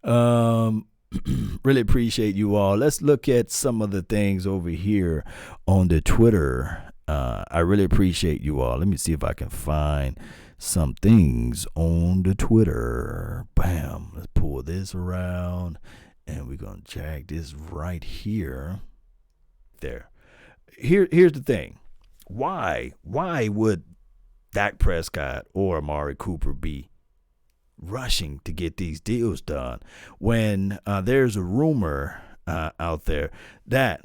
Really appreciate you all. Let's look at some of the things over here on the Twitter. I really appreciate you all. Let me see if I can find some things on the Twitter. Bam. Let's pull this around, and we're going to drag this right here. There. Here's the thing. Why would Dak Prescott or Amari Cooper be rushing to get these deals done when there's a rumor out there that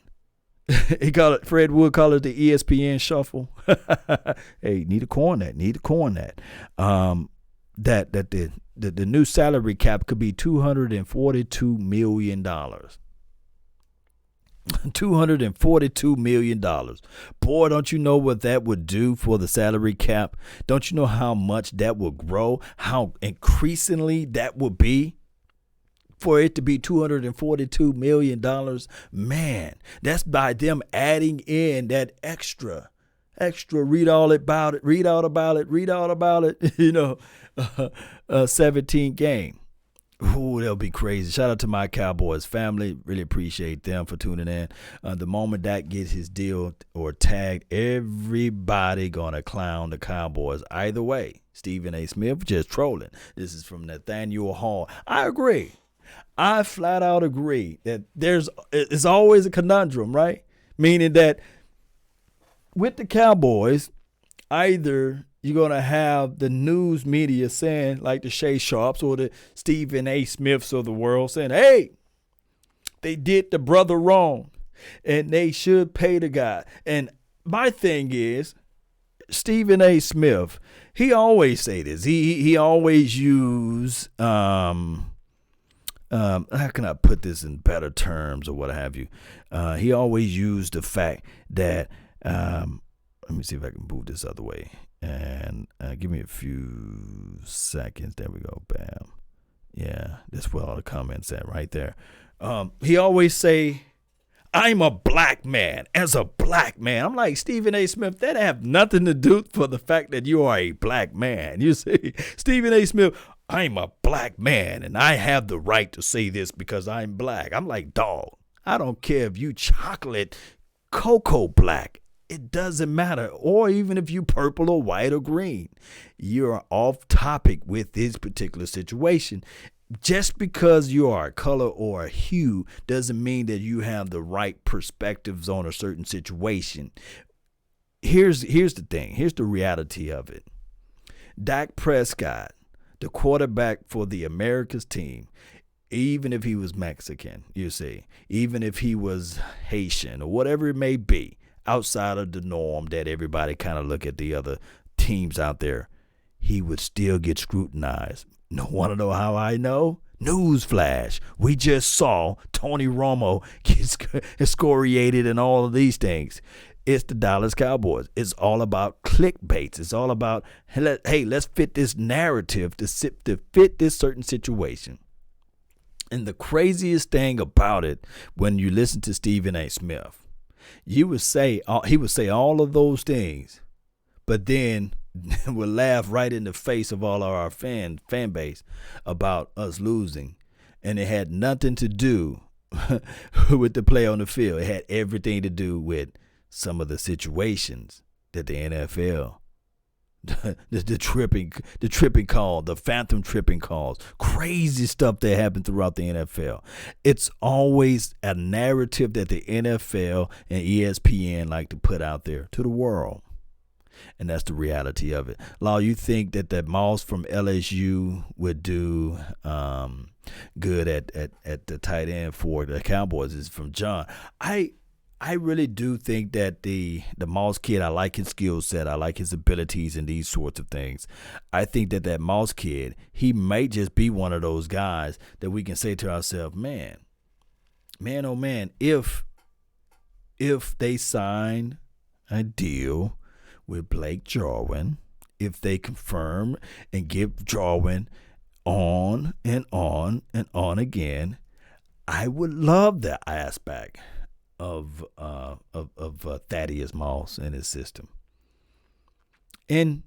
Fred Wood called it the ESPN shuffle. Hey, need to coin that. That the new salary cap could be $242 million. $242 million. Boy, don't you know what that would do for the salary cap? Don't you know how much that will grow? How increasingly that will be? For it to be $242 million, man, that's by them adding in that extra, read all about it, 17th game. Ooh, that'll be crazy. Shout out to my Cowboys family. Really appreciate them for tuning in. The moment that gets his deal or tagged, everybody gonna clown the Cowboys. Either way, Stephen A. Smith just trolling. This is from Nathaniel Hall. I agree. I flat out agree that it's always a conundrum, right? Meaning that with the Cowboys, either you're going to have the news media saying, like the Shay Sharps or the Stephen A. Smiths of the world saying, hey, they did the brother wrong and they should pay the guy. And my thing is, Stephen A. Smith, he always say this. He always use how can I put this in better terms or what have you? He always used the fact that, let me see if I can move this other way. And give me a few seconds. There we go. Bam. Yeah, that's where all the comments at right there. He always say, I'm a black man. As a black man. I'm like, Stephen A. Smith, that have nothing to do for the fact that you are a black man. You see, Stephen A. Smith, I'm a black man and I have the right to say this because I'm black. I'm like, dog, I don't care if you chocolate cocoa black. It doesn't matter. Or even if you purple or white or green. You're off topic with this particular situation. Just because you are a color or a hue doesn't mean that you have the right perspectives on a certain situation. Here's the thing. Here's the reality of it. Dak Prescott, the quarterback for the America's team, even if he was Mexican, you see, even if he was Haitian or whatever it may be, outside of the norm that everybody kind of look at the other teams out there, he would still get scrutinized. No, want to know how I know? Newsflash. We just saw Tony Romo get excoriated and all of these things. It's the Dallas Cowboys. It's all about clickbaits. It's all about, hey, let's fit this narrative to fit this certain situation. And the craziest thing about it, when you listen to Stephen A. Smith, he would say all of those things, but then would laugh right in the face of all of our fan base about us losing. And it had nothing to do with the play on the field. It had everything to do with some of the situations that the NFL, the tripping call, the phantom tripping calls, crazy stuff that happened throughout the NFL. It's always a narrative that the NFL and ESPN like to put out there to the world. And that's the reality of it. Law, you think that Moss from LSU would do good at the tight end for the Cowboys? Is from John. I really do think that the Moss kid, I like his skill set. I like his abilities and these sorts of things. I think that Moss kid, he might just be one of those guys that we can say to ourselves, man, oh man, if they sign a deal with Blake Jarwin, if they confirm and give Jarwin on and on and on again, I would love that aspect of Thaddeus Moss and his system. And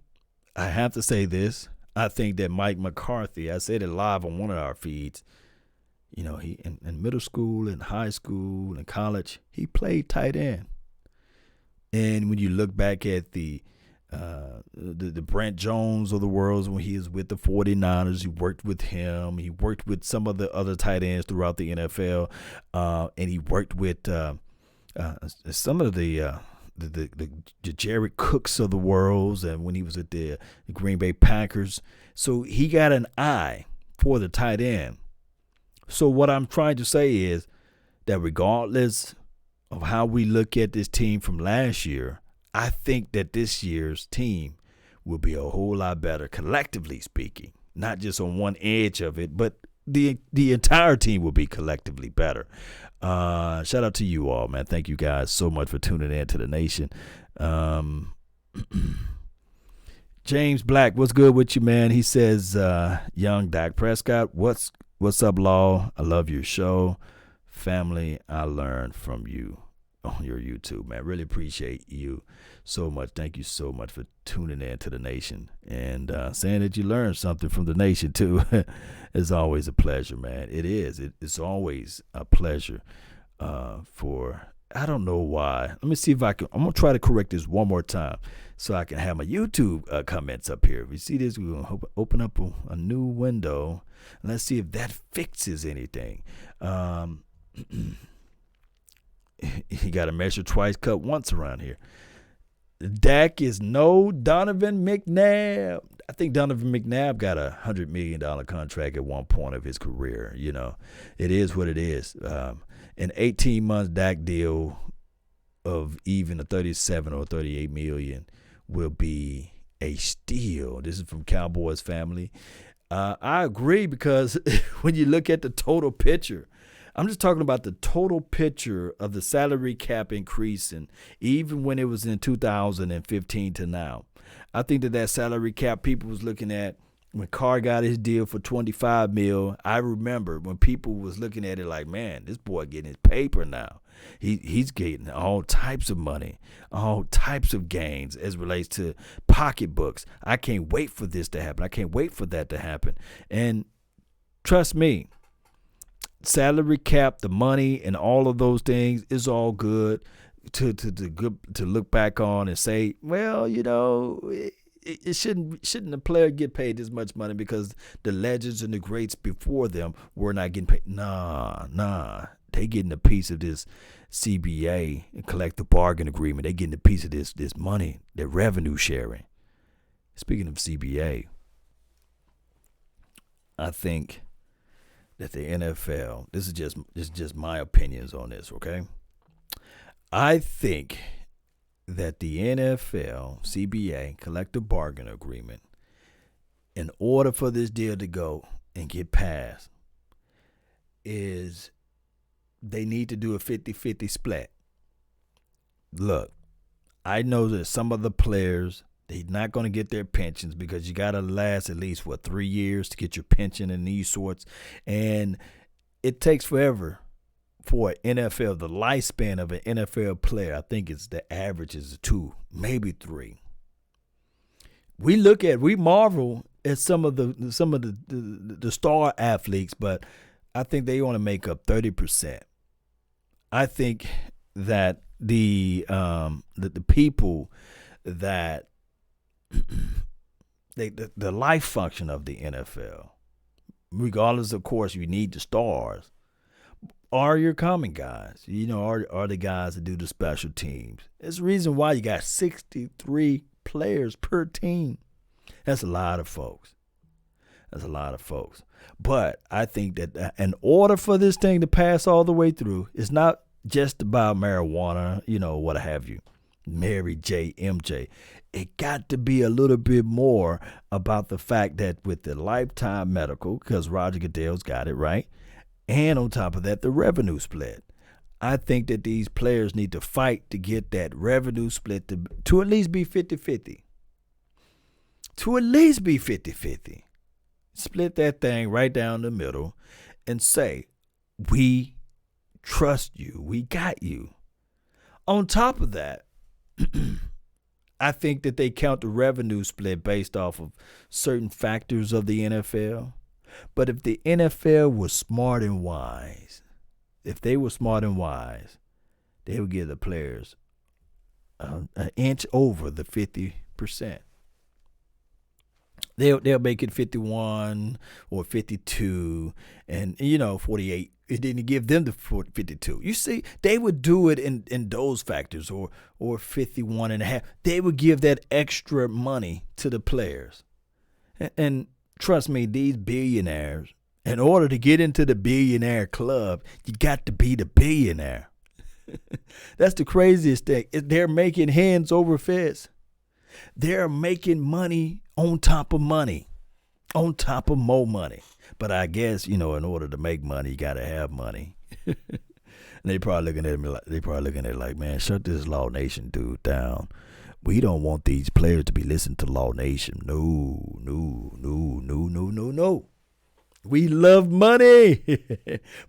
I have to say this, I think that Mike McCarthy, I said it live on one of our feeds, you know, he in middle school and high school and college, he played tight end. And when you look back at the Brent Jones of the world, when he was with the 49ers, he worked with him. He worked with some of the other tight ends throughout the NFL, and he worked with some of the the Jared Cooks of the world, and when he was at the Green Bay Packers. So he got an eye for the tight end. So what I'm trying to say is that regardless of how we look at this team from last year, I think that this year's team will be a whole lot better, collectively speaking, not just on one edge of it, but the entire team will be collectively better. Shout out to you all, man. Thank you guys so much for tuning in to the nation. James Black, what's good with you, man? He says, young Dak Prescott, what's up, Law? I love your show. Family, I learned from you on your YouTube, man. Really appreciate you so much. Thank you so much for tuning in to the nation and saying that you learned something from the nation too. It's always a pleasure, man. It is. It's always a pleasure I don't know why. Let me see if I'm going to try to correct this one more time so I can have my YouTube comments up here. If you see this, we're going to open up a new window. And let's see if that fixes anything. He got to measure twice, cut once around here. Dak is no Donovan McNabb. I think Donovan McNabb got a $100 million contract at one point of his career. You know, it is what it is. An 18 months Dak deal of even a 37 or 38 million will be a steal. This is from Cowboys family. I agree, because when you look at the total picture, I'm just talking about the total picture of the salary cap increasing, even when it was in 2015 to now. I think that salary cap people was looking at when Carr got his deal for $25 million. I remember when people was looking at it like, man, this boy getting his paper now. He's getting all types of money, all types of gains as relates to pocketbooks. I can't wait for this to happen. I can't wait for that to happen. And trust me, salary cap, the money, and all of those things is all good to look back on and say, well, you know, it shouldn't a player get paid this much money because the legends and the greats before them were not getting paid. Nah. They getting a piece of this CBA and collective bargain agreement. They getting a piece of this money, their revenue sharing. Speaking of CBA, I think that the NFL, this is just my opinions on this, okay? I think that the NFL CBA collective bargain agreement, in order for this deal to go and get passed, is they need to do a 50-50 split. Look, I know that some of the players, they're not going to get their pensions because you got to last at least, 3 years to get your pension and these sorts. And it takes forever for an NFL, the lifespan of an NFL player, I think it's the average is 2, maybe 3. We marvel at some of the star athletes, but I think they want to make up 30%. I think that the people that the life function of the NFL, regardless, of course, you need the stars, are your common guys. You know, are the guys that do the special teams. There's a reason why you got 63 players per team. That's a lot of folks. But I think that in order for this thing to pass all the way through, it's not just about marijuana, you know, what have you, Mary J, MJ. It got to be a little bit more about the fact that with the lifetime medical, because Roger Goodell's got it right, and on top of that, the revenue split. I think that these players need to fight to get that revenue split to at least be 50-50. To at least be 50-50. Split that thing right down the middle and say, we trust you. We got you. On top of that, I think that they count the revenue split based off of certain factors of the NFL. But if the NFL was smart and wise, they would give the players an inch over the 50%. They'll make it 51 or 52 and, 48 It didn't give them the 52. You see, they would do it in those factors or 51 and a half. They would give that extra money to the players. And trust me, these billionaires, in order to get into the billionaire club, you got to be the billionaire. That's the craziest thing. They're making hands over fists. They're making money on top of money, on top of more money. But I guess, in order to make money, you got to have money. And they probably looking at me like, man, shut this Law Nation dude down. We don't want these players to be listening to Law Nation. No. We love money.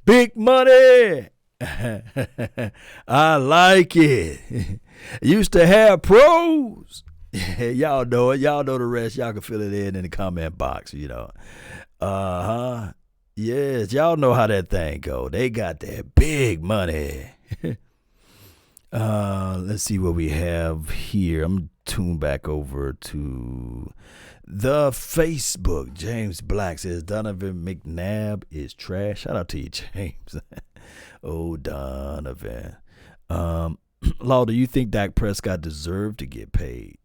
Big money. I like it. Used to have pros. Y'all know it. Y'all know the rest. Y'all can fill it in the comment box, Yes, y'all know how that thing go. They got that big money. Let's see what we have here. I'm tuned back over to the Facebook. James Black says Donovan McNabb is trash. Shout out to you, James. Oh, Donovan. Law, do you think Dak Prescott deserved to get paid?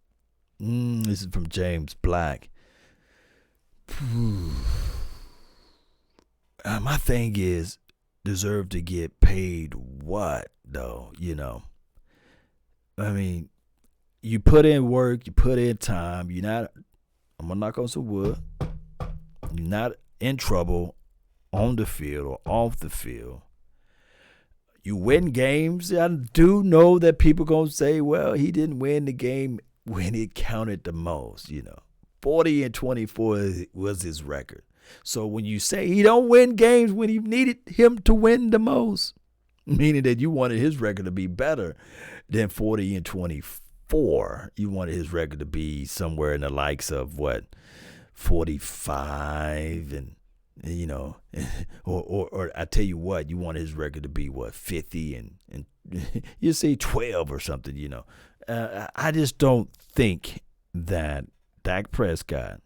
This is from James Black. My thing is, deserve to get paid what, though? I mean, you put in work, you put in time. I'm going to knock on some wood. You're not in trouble on the field or off the field. You win games. I do know that people going to say, well, he didn't win the game when it counted the most, 40-24 was his record. So when you say he don't win games when you needed him to win the most, meaning that you wanted his record to be better than 40-24. You wanted his record to be somewhere in the likes of 45 and or I tell you what, you want his record to be 50 and you say 12 or something, I just don't think that Dak Prescott,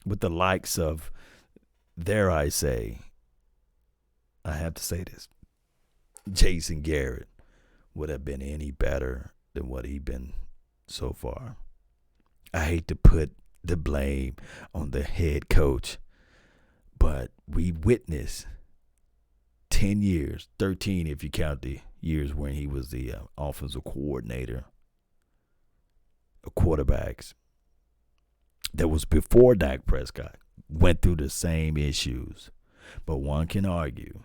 with the likes of, dare I say, I have to say this, Jason Garrett, would have been any better than what he's been so far. I hate to put the blame on the head coach, but we witnessed 10 years, 13 if you count the years when he was the offensive coordinator of quarterbacks that was before Dak Prescott went through the same issues. But one can argue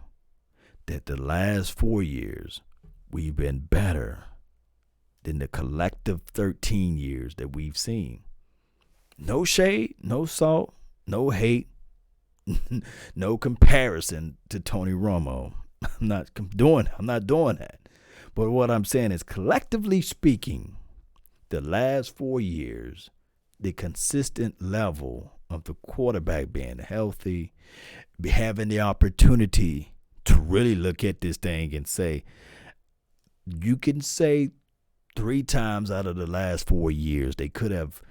that the last 4 years we've been better than the collective 13 years that we've seen. No shade, no salt, no hate, no comparison to Tony Romo. I'm not doing that. But what I'm saying is, collectively speaking, the last 4 years, the consistent level of the quarterback being healthy, having the opportunity to really look at this thing and say, you can say 3 times out of the last 4 years they could have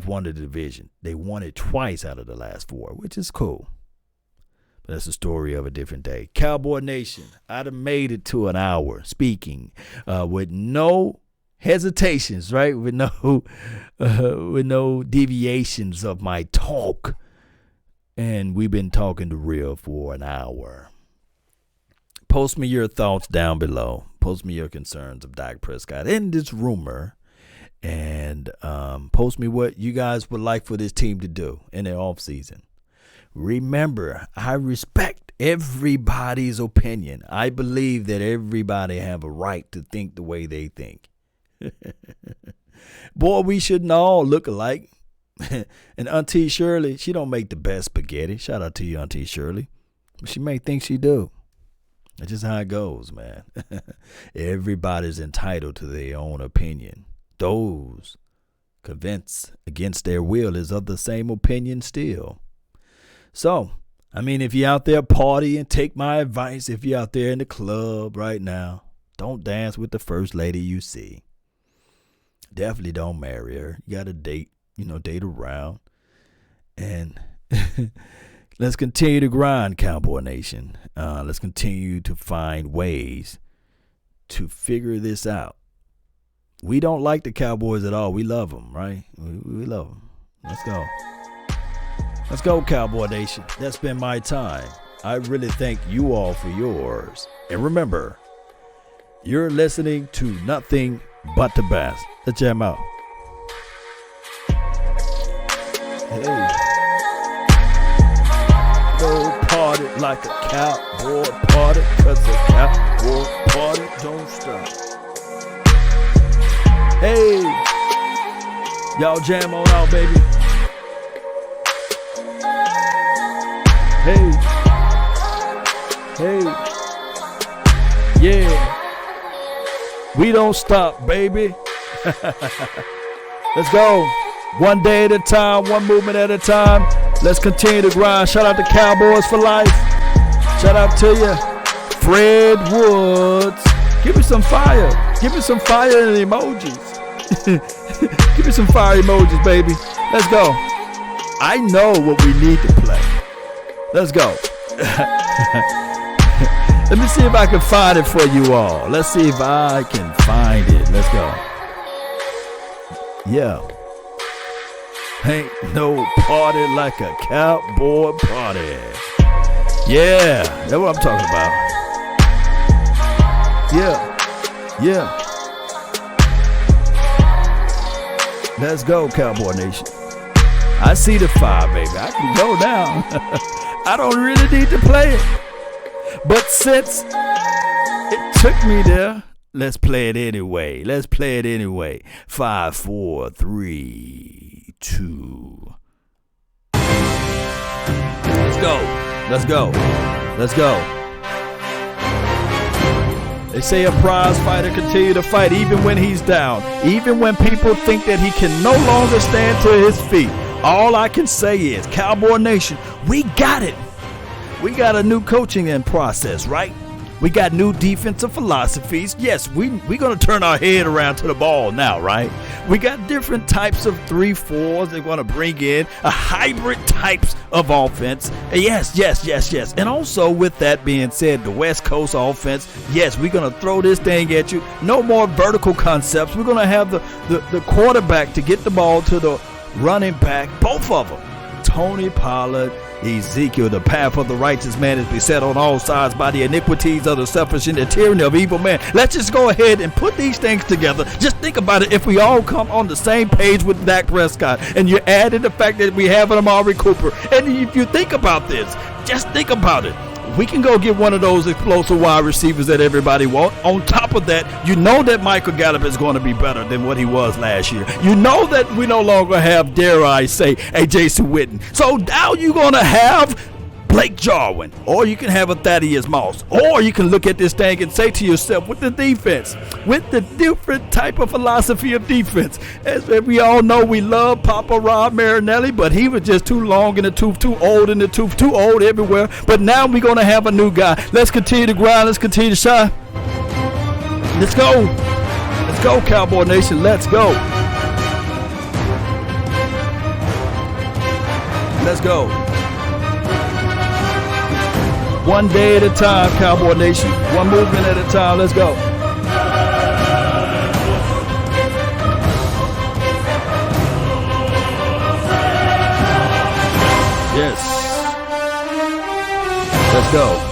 won the division. They won it twice out of the last 4, which is cool. But that's the story of a different day. Cowboy Nation, I'd have made it to an hour speaking with no hesitations, right? With no deviations of my talk. And we've been talking the real for an hour. Post me your thoughts down below. Post me your concerns of Dak Prescott and this rumor. And post me what you guys would like for this team to do in the offseason. Remember, I respect everybody's opinion. I believe that everybody have a right to think the way they think. Boy, we shouldn't all look alike. And Auntie Shirley, she don't make the best spaghetti. Shout out to you, Auntie Shirley. She may think she do. That's just how it goes, man. Everybody's entitled to their own opinion. Those convinced against their will is of the same opinion still. So, I mean, if you're out there partying, take my advice. If you're out there in the club right now, don't dance with the first lady you see. Definitely don't marry her. You got to date around. And Let's continue to grind, Cowboy Nation. Let's continue to find ways to figure this out. We don't like the Cowboys at all. We love them, right? We love them. Let's go. Let's go, Cowboy Nation. That's been my time. I really thank you all for yours. And remember, you're listening to nothing but the best. Let's jam out. Hey. No party like a cowboy party, 'cause a cowboy party don't stop. Hey, y'all jam on out, baby. Hey, hey, yeah. We don't stop, baby. Let's go. One day at a time, one movement at a time. Let's continue to grind. Shout out to Cowboys for life. Shout out to you, Fred Woods. Give me some fire. Give me some fire and emojis. Give me some fire emojis, baby. Let's go. I know what we need to play. Let's go. Let me see if I can find it for you all. Let's see if I can find it. Let's go. Yeah. Ain't no party like a cowboy party. Yeah, that's what I'm talking about. Yeah. Let's go, Cowboy Nation. I see the fire, baby. I can go down. I don't really need to play it. But since it took me there, let's play it anyway. 5, 4, 3, 2. Let's go. They say a prize fighter continue to fight even when he's down, even when people think that he can no longer stand to his feet. All I can say is, Cowboy Nation, we got it. We got a new coaching in process, right? We got new defensive philosophies. Yes, we're going to turn our head around to the ball now, right? We got different types of 3-4s they're going to bring in, a hybrid types of offense. Yes. And also, with that being said, the West Coast offense, yes, we're going to throw this thing at you. No more vertical concepts. We're going to have the quarterback to get the ball to the running back, both of them. Tony Pollard, Ezekiel, the path of the righteous man is beset on all sides by the iniquities of the selfish and the tyranny of evil men. Let's just go ahead and put these things together. Just think about it. If we all come on the same page with Dak Prescott, and you added the fact that we have an Amari Cooper, and if you think about this, just think about it. We can go get one of those explosive wide receivers that everybody wants. On top of that, you know that Michael Gallup is going to be better than what he was last year. You know that we no longer have, dare I say, a Jason Witten. So now you're going to have Blake Jarwin, or you can have a Thaddeus Moss, or you can look at this thing and say to yourself, with the defense, with the different type of philosophy of defense, as we all know, we love Papa Rob Marinelli, but he was just too long in the tooth, too old in the tooth, too old everywhere. But now we're going to have a new guy. Let's continue to grind. Let's continue to shine. Let's go, Cowboy Nation. Let's go. One day at a time, Cowboy Nation. One movement at a time. Let's go. Yes. Let's go.